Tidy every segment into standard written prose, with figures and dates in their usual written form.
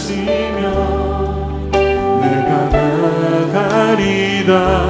하시면 내가 나가리다.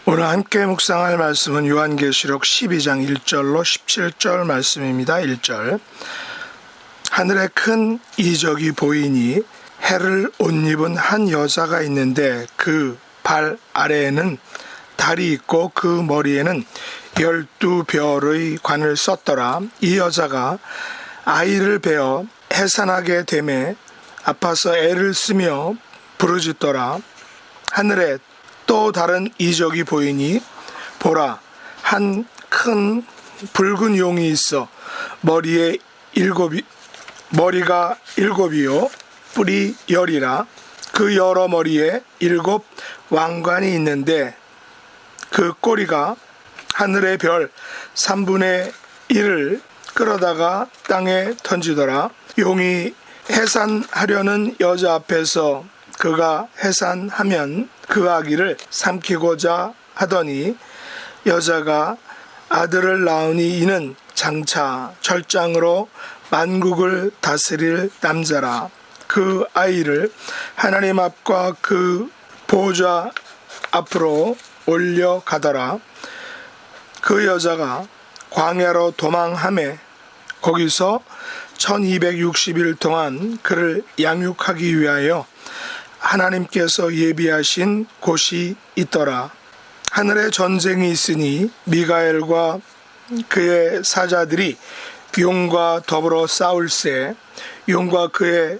오늘 함께 묵상할 말씀은 요한계시록 12장 1절로 17절 말씀입니다. 1절 하늘에 큰 이적이 보이니 해를 옷 입은 한 여자가 있는데 그 발 아래에는 달이 있고 그 머리에는 12별의 관을 썼더라. 이 여자가 아이를 베어 해산하게 되매 아파서 애를 쓰며 부르짖더라. 하늘에 또 다른 이적이 보이니 보라, 한 큰 붉은 용이 있어 머리가 일곱이요 뿔이 열이라. 그 여러 머리에 7 왕관이 있는데 그 꼬리가 하늘의 별 3분의 1을 끌어다가 땅에 던지더라. 용이 해산하려는 여자 앞에서 그가 해산하면 그 아기를 삼키고자 하더니 여자가 아들을 낳으니 이는 장차 절장으로 만국을 다스릴 남자라. 그 아이를 하나님 앞과 그 보좌 앞으로 올려가더라. 그 여자가 광야로 도망하매 거기서 1260일 동안 그를 양육하기 위하여 하나님께서 예비하신 곳이 있더라. 하늘에 전쟁이 있으니 미가엘과 그의 사자들이 용과 더불어 싸울세. 용과 그의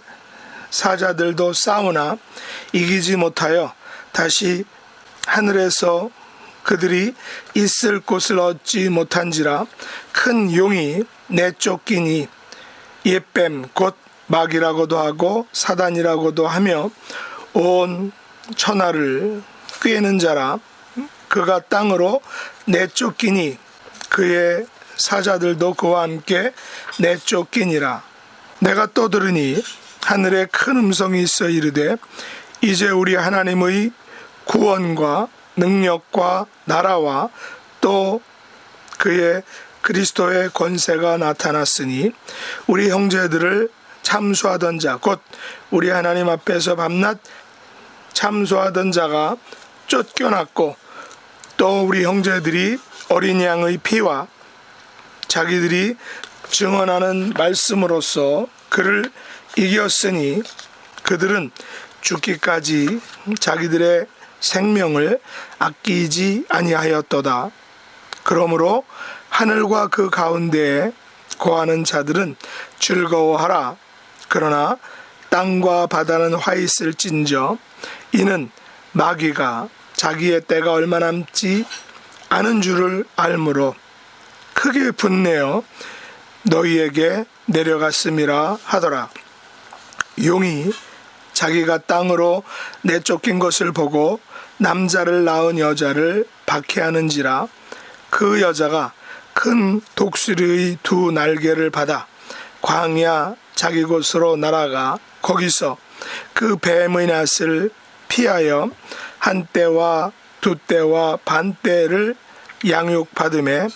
사자들도 싸우나 이기지 못하여 다시 하늘에서 그들이 있을 곳을 얻지 못한지라. 큰 용이 내쫓기니 옛뱀 곧 마귀라고도 하고 사단이라고도 하며 온 천하를 꿰는 자라. 그가 땅으로 내쫓기니 그의 사자들도 그와 함께 내쫓기니라. 내가 또 들으니 하늘에 큰 음성이 있어 이르되 이제 우리 하나님의 구원과 능력과 나라와 또 그의 그리스도의 권세가 나타났으니 우리 형제들을 참수하던 자 곧 우리 하나님 앞에서 밤낮 참수하던 자가 쫓겨났고 또 우리 형제들이 어린 양의 피와 자기들이 증언하는 말씀으로써 그를 이겼으니 그들은 죽기까지 자기들의 생명을 아끼지 아니하였도다. 그러므로 하늘과 그 가운데에 거하는 자들은 즐거워하라. 그러나 땅과 바다는 화 있을진저 이는 마귀가 자기의 때가 얼마 남지 않은 줄을 알므로 크게 분내어 너희에게 내려갔음이라 하더라. 용이 자기가 땅으로 내쫓긴 것을 보고 남자를 낳은 여자를 박해하는지라. 그 여자가 큰 독수리의 두 날개를 받아 광야 자기 곳으로 날아가 거기서 그 뱀의 낯을 피하여 한 때와 두 때와 반 때를 양육받음에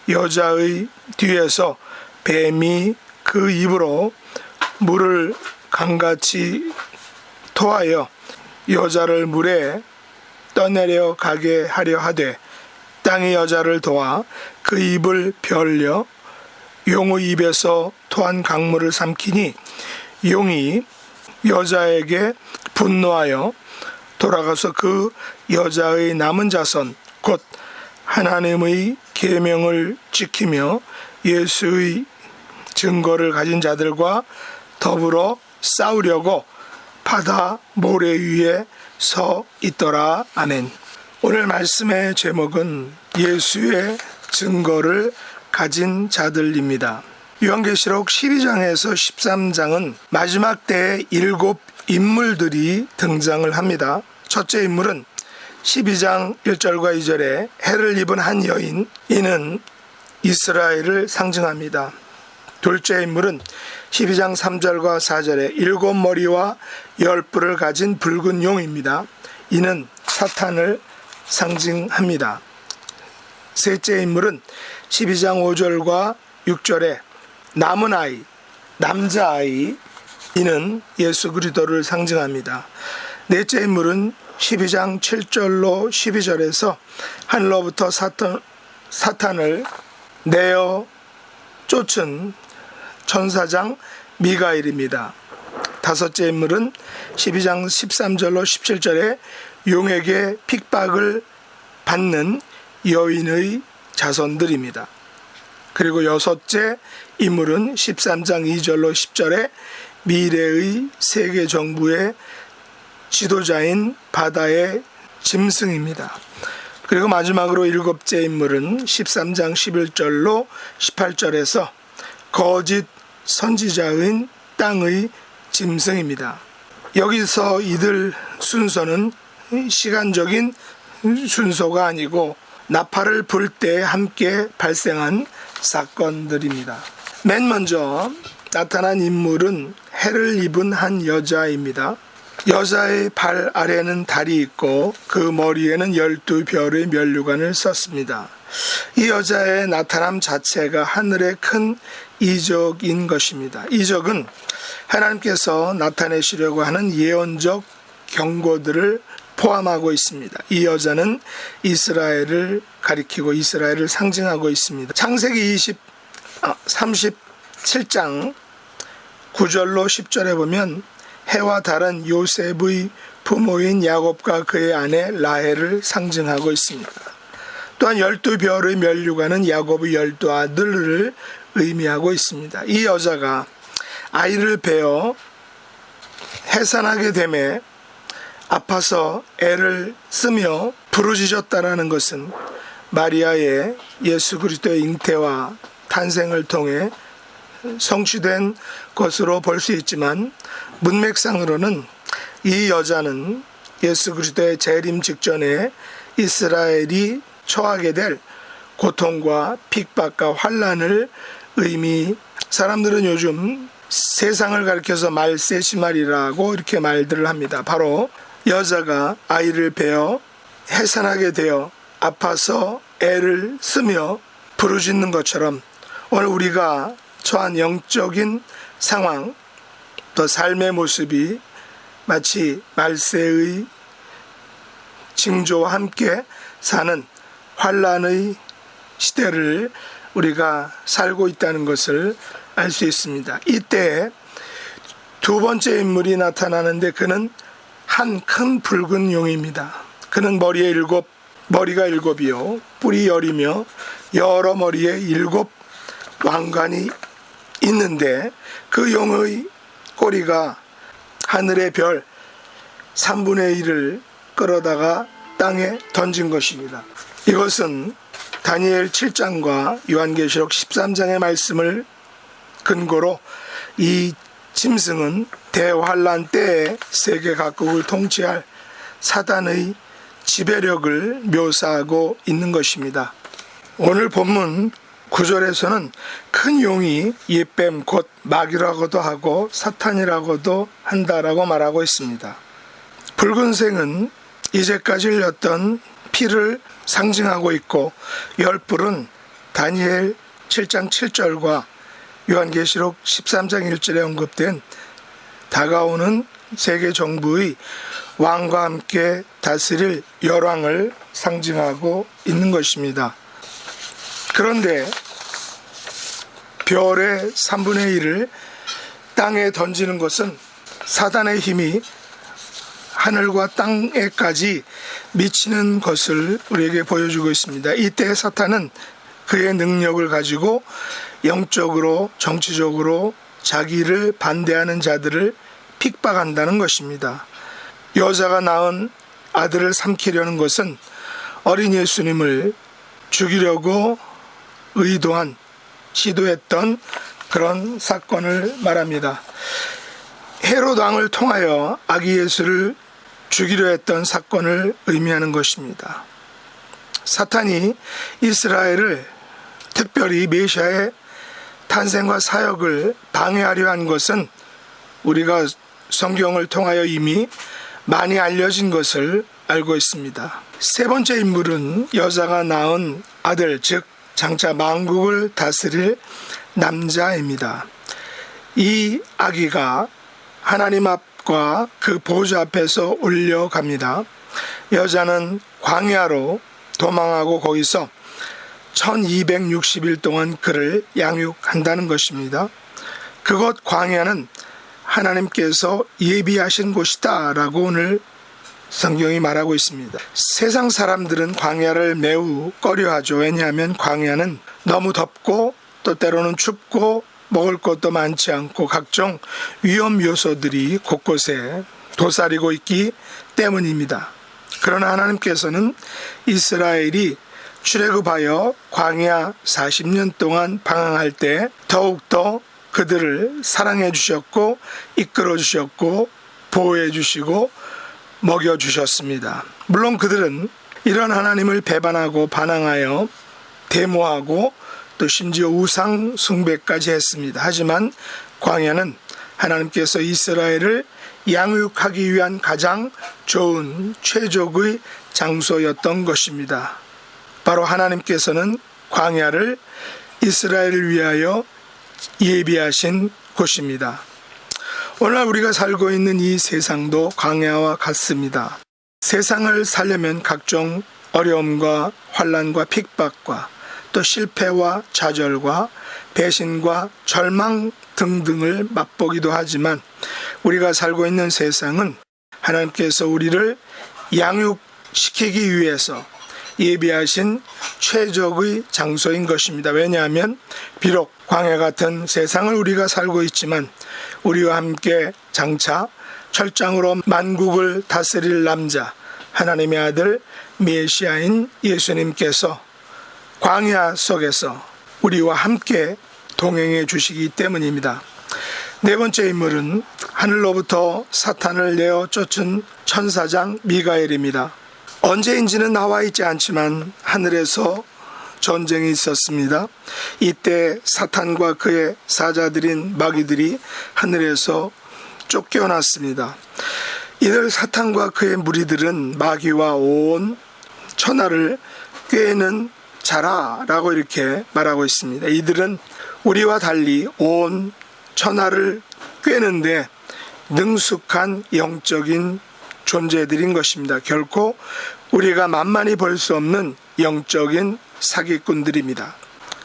여자의 뒤에서 뱀이 그 입으로 물을 강같이 토하여 여자를 물에 떠내려 가게 하려 하되 땅이 여자를 도와 그 입을 벌려 용의 입에서 토한 강물을 삼키니 용이 여자에게 분노하여 돌아가서 그 여자의 남은 자손 곧 하나님의 계명을 지키며 예수의 증거를 가진 자들과 더불어 싸우려고 바다 모래 위에 서 있더라. 아멘. 오늘 말씀의 제목은 예수의 증거를 가진 자들입니다. 요한계시록 12장에서 13장은 마지막 때의 7 인물들이 등장을 합니다. 첫째 인물은 12장 1절과 2절에 해를 입은 한 여인, 이는 이스라엘을 상징합니다. 둘째 인물은 12장 3절과 4절에 7 머리와 10뿔을 가진 붉은 용입니다. 이는 사탄을 상징합니다. 셋째 인물은 12장 5절과 6절에 남은 아이, 남자아이, 이는 예수 그리스도를 상징합니다. 넷째 인물은 12장 7절로 12절에서 하늘로부터 사탄을 내어 쫓은 천사장 미가엘입니다. 다섯째 인물은 12장 13절로 17절에 용에게 핍박을 받는 여인의 자손들입니다. 그리고 여섯째 인물은 13장 2절로 10절에 미래의 세계 정부의 지도자인 바다의 짐승입니다. 그리고 마지막으로 일곱째 인물은 13장 11절로 18절에서 거짓 선지자인 땅의 짐승입니다. 여기서 이들 순서는 시간적인 순서가 아니고 나팔을 불 때 함께 발생한 사건들입니다. 맨 먼저 나타난 인물은 해를 입은 한 여자입니다. 여자의 발 아래는 달이 있고 그 머리에는 12별의 면류관을 썼습니다. 이 여자의 나타남 자체가 하늘의 큰 이적인 것입니다. 이적은 하나님께서 나타내시려고 하는 예언적 경고들을 포함하고 있습니다. 이 여자는 이스라엘을 가리키고 이스라엘을 상징하고 있습니다. 창세기 37장 9절로 10절에 보면 해와 달은 요셉의 부모인 야곱과 그의 아내 라헬을 상징하고 있습니다. 또한 12별의 면류관은 야곱의 12아들을 의미하고 있습니다. 이 여자가 아이를 베어 해산하게 되매 아파서 애를 쓰며 부르짖었다라는 것은 마리아의 예수 그리스도의 잉태와 탄생을 통해 성취된 것으로 볼 수 있지만 문맥상으로는 이 여자는 예수 그리스도의 재림 직전에 이스라엘이 처하게 될 고통과 핍박과 환난을 사람들은 요즘 세상을 가리켜서 말세시말이라고 이렇게 말들을 합니다. 바로 여자가 아이를 베어 해산하게 되어 아파서 애를 쓰며 부르짖는 것처럼 오늘 우리가 처한 영적인 상황 또 삶의 모습이 마치 말세의 징조와 함께 사는 환난의 시대를 우리가 살고 있다는 것을 알 수 있습니다. 이때 두 번째 인물이 나타나는데 그는 한 큰 붉은 용입니다. 그는 머리가 일곱이요 뿔이 열이며 여러 머리에 7 왕관이 있는데 그 용의 꼬리가 하늘의 별 3분의 1을 끌어다가 땅에 던진 것입니다. 이것은 다니엘 7장과 요한계시록 13장의 말씀을 근거로 이 짐승은 대환란 때에 세계 각국을 통치할 사단의 지배력을 묘사하고 있는 것입니다. 오늘 본문 9절에서는 큰 용이 옛뱀 곧 마귀라고도 하고 사탄이라고도 한다라고 말하고 있습니다. 붉은색은 이제까지 흘렸던 피를 상징하고 있고 열뿔은 다니엘 7장 7절과 요한계시록 13장 1절에 언급된 다가오는 세계 정부의 왕과 함께 다스릴 열왕을 상징하고 있는 것입니다. 그런데 별의 3분의 1을 땅에 던지는 것은 사단의 힘이 하늘과 땅에까지 미치는 것을 우리에게 보여주고 있습니다. 이때 사탄은 그의 능력을 가지고 영적으로 정치적으로 자기를 반대하는 자들을 핍박한다는 것입니다. 여자가 낳은 아들을 삼키려는 것은 어린 예수님을 죽이려고 시도했던 그런 사건을 말합니다. 헤롯 왕을 통하여 아기 예수를 죽이려 했던 사건을 의미하는 것입니다. 사탄이 이스라엘을 특별히 메시아의 탄생과 사역을 방해하려 한 것은 우리가 성경을 통하여 이미 많이 알려진 것을 알고 있습니다. 세 번째 인물은 여자가 낳은 아들, 즉 장차 만국을 다스릴 남자입니다. 이 아기가 하나님 앞과 그 보좌 앞에서 올려갑니다. 여자는 광야로 도망하고 거기서 1260일 동안 그를 양육한다는 것입니다. 그곳 광야는 하나님께서 예비하신 곳이다 라고 오늘 성경이 말하고 있습니다. 세상 사람들은 광야를 매우 꺼려하죠. 왜냐하면 광야는 너무 덥고 또 때로는 춥고 먹을 것도 많지 않고 각종 위험 요소들이 곳곳에 도사리고 있기 때문입니다. 그러나 하나님께서는 이스라엘이 출애굽하여 광야 40년 동안 방황할 때 더욱더 그들을 사랑해 주셨고 이끌어 주셨고 보호해 주시고 먹여 주셨습니다. 물론 그들은 이런 하나님을 배반하고 반항하여 데모하고 또 심지어 우상 숭배까지 했습니다. 하지만 광야는 하나님께서 이스라엘을 양육하기 위한 가장 좋은 최적의 장소였던 것입니다. 바로 하나님께서는 광야를 이스라엘을 위하여 예비하신 곳입니다. 오늘 우리가 살고 있는 이 세상도 광야와 같습니다. 세상을 살려면 각종 어려움과 환난과 핍박과 또 실패와 좌절과 배신과 절망 등등을 맛보기도 하지만 우리가 살고 있는 세상은 하나님께서 우리를 양육시키기 위해서 예비하신 최적의 장소인 것입니다. 왜냐하면 비록 광야 같은 세상을 우리가 살고 있지만 우리와 함께 장차 철장으로 만국을 다스릴 남자 하나님의 아들 메시아인 예수님께서 광야 속에서 우리와 함께 동행해 주시기 때문입니다. 네 번째 인물은 하늘로부터 사탄을 내어 쫓은 천사장 미가엘입니다. 언제인지는 나와 있지 않지만 하늘에서 전쟁이 있었습니다. 이때 사탄과 그의 사자들인 마귀들이 하늘에서 쫓겨났습니다. 이들 사탄과 그의 무리들은 마귀와 온 천하를 꿰는 자라라고 이렇게 말하고 있습니다. 이들은 우리와 달리 온 천하를 꿰는데 능숙한 영적인 존재들인 것입니다. 결코 우리가 만만히 볼 수 없는 영적인 사기꾼들입니다.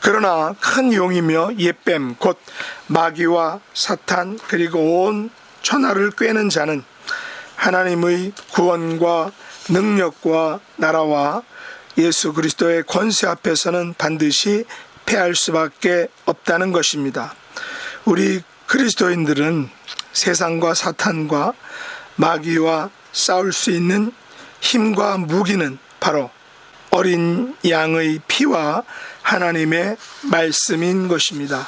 그러나 큰 용이며 옛뱀 곧 마귀와 사탄 그리고 온 천하를 꿰는 자는 하나님의 구원과 능력과 나라와 예수 그리스도의 권세 앞에서는 반드시 패할 수밖에 없다는 것입니다. 우리 그리스도인들은 세상과 사탄과 마귀와 싸울 수 있는 힘과 무기는 바로 어린 양의 피와 하나님의 말씀인 것입니다.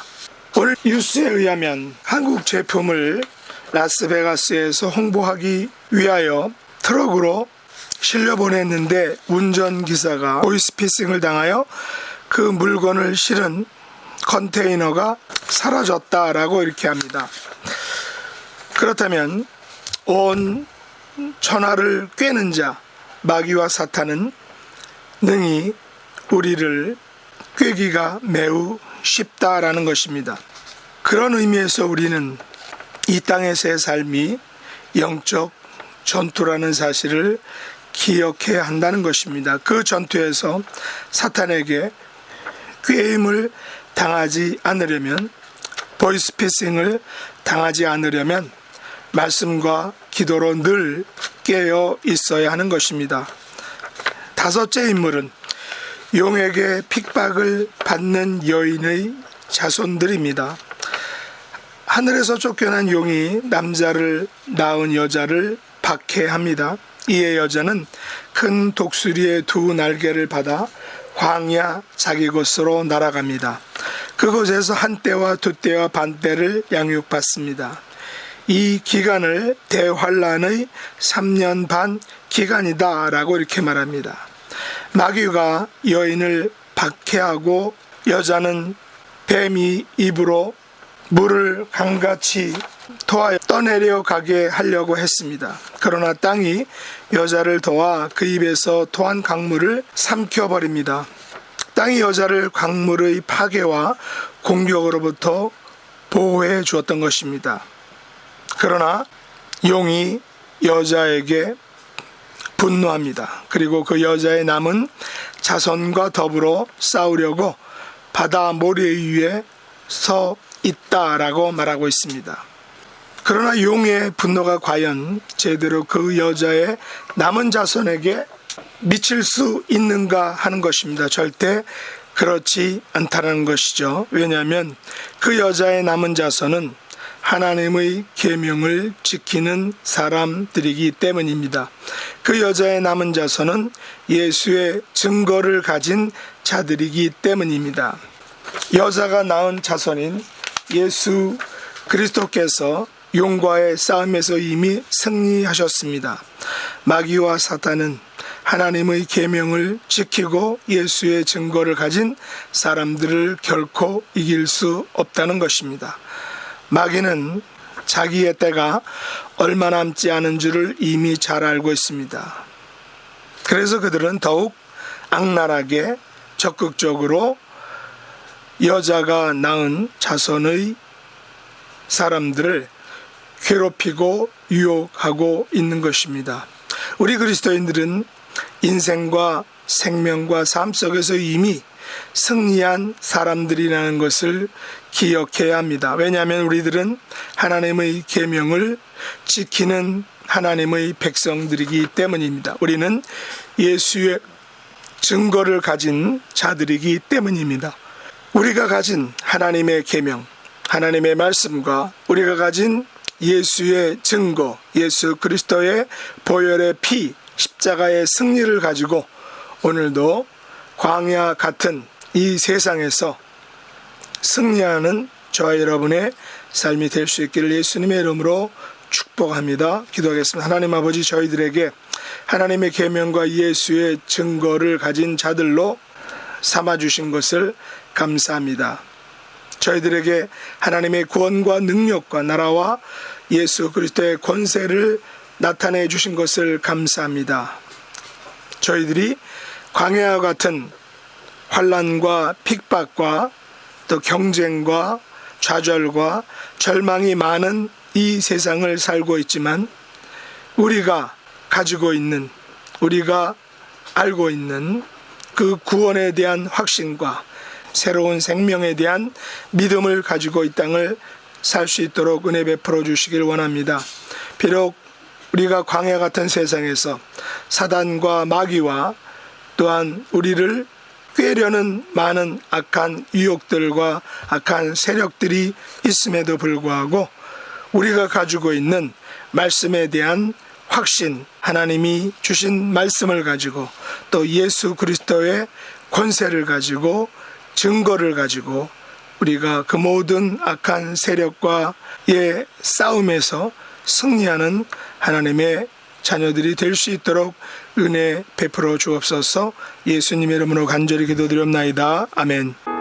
오늘 뉴스에 의하면 한국 제품을 라스베가스에서 홍보하기 위하여 트럭으로 실려보냈는데 운전기사가 보이스피싱을 당하여 그 물건을 실은 컨테이너가 사라졌다라고 이렇게 합니다. 그렇다면 온 천하를 꿰는 자 마귀와 사탄은 능히 우리를 꿰기가 매우 쉽다라는 것입니다. 그런 의미에서 우리는 이 땅에서의 삶이 영적 전투라는 사실을 기억해야 한다는 것입니다. 그 전투에서 사탄에게 꾀임을 당하지 않으려면, 보이스피싱을 당하지 않으려면 말씀과 기도로 늘 깨어 있어야 하는 것입니다. 다섯째 인물은 용에게 핍박을 받는 여인의 자손들입니다. 하늘에서 쫓겨난 용이 남자를 낳은 여자를 박해합니다. 이에 여자는 큰 독수리의 두 날개를 받아 광야 자기 곳으로 날아갑니다. 그곳에서 한 때와 두 때와 반 때를 양육받습니다. 이 기간을 대환란의 3년 반 기간이다 라고 이렇게 말합니다. 마귀가 여인을 박해하고 여자는 뱀이 입으로 물을 강같이 토하여 떠내려 가게 하려고 했습니다. 그러나 땅이 여자를 도와 그 입에서 토한 강물을 삼켜버립니다. 땅이 여자를 강물의 파괴와 공격으로부터 보호해 주었던 것입니다. 그러나 용이 여자에게 분노합니다. 그리고 그 여자의 남은 자손과 더불어 싸우려고 바다 모래 위에 서 있다라고 말하고 있습니다. 그러나 용의 분노가 과연 제대로 그 여자의 남은 자손에게 미칠 수 있는가 하는 것입니다. 절대 그렇지 않다는 것이죠. 왜냐하면 그 여자의 남은 자손은 하나님의 계명을 지키는 사람들이기 때문입니다. 그 여자의 남은 자손은 예수의 증거를 가진 자들이기 때문입니다. 여자가 낳은 자손인 예수 그리스도께서 용과의 싸움에서 이미 승리하셨습니다. 마귀와 사탄은 하나님의 계명을 지키고 예수의 증거를 가진 사람들을 결코 이길 수 없다는 것입니다. 마귀는 자기의 때가 얼마 남지 않은 줄을 이미 잘 알고 있습니다. 그래서 그들은 더욱 악랄하게 적극적으로 여자가 낳은 자손의 사람들을 괴롭히고 유혹하고 있는 것입니다. 우리 그리스도인들은 인생과 생명과 삶 속에서 이미 승리한 사람들이라는 것을 기억해야 합니다. 왜냐하면 우리들은 하나님의 계명을 지키는 하나님의 백성들이기 때문입니다. 우리는 예수의 증거를 가진 자들이기 때문입니다. 우리가 가진 하나님의 계명, 하나님의 말씀과 우리가 가진 예수의 증거, 예수 그리스도의 보혈의 피, 십자가의 승리를 가지고 오늘도 광야 같은 이 세상에서 승리하는 저와 여러분의 삶이 될 수 있기를 예수님의 이름으로 축복합니다. 기도하겠습니다. 하나님 아버지, 저희들에게 하나님의 계명과 예수의 증거를 가진 자들로 삼아주신 것을 감사합니다. 저희들에게 하나님의 구원과 능력과 나라와 예수 그리스도의 권세를 나타내 주신 것을 감사합니다. 저희들이 광야와 같은 환난과 핍박과 또 경쟁과 좌절과 절망이 많은 이 세상을 살고 있지만 우리가 가지고 있는, 우리가 알고 있는 그 구원에 대한 확신과 새로운 생명에 대한 믿음을 가지고 이 땅을 살 수 있도록 은혜 베풀어 주시길 원합니다. 비록 우리가 광야 같은 세상에서 사단과 마귀와 또한 우리를 꾀려는 많은 악한 유혹들과 악한 세력들이 있음에도 불구하고 우리가 가지고 있는 말씀에 대한 확신, 하나님이 주신 말씀을 가지고 또 예수 그리스도의 권세를 가지고 증거를 가지고 우리가 그 모든 악한 세력과의 싸움에서 승리하는 하나님의 자녀들이 될 수 있도록 은혜 베풀어 주옵소서. 예수님의 이름으로 간절히 기도드립나이다. 아멘.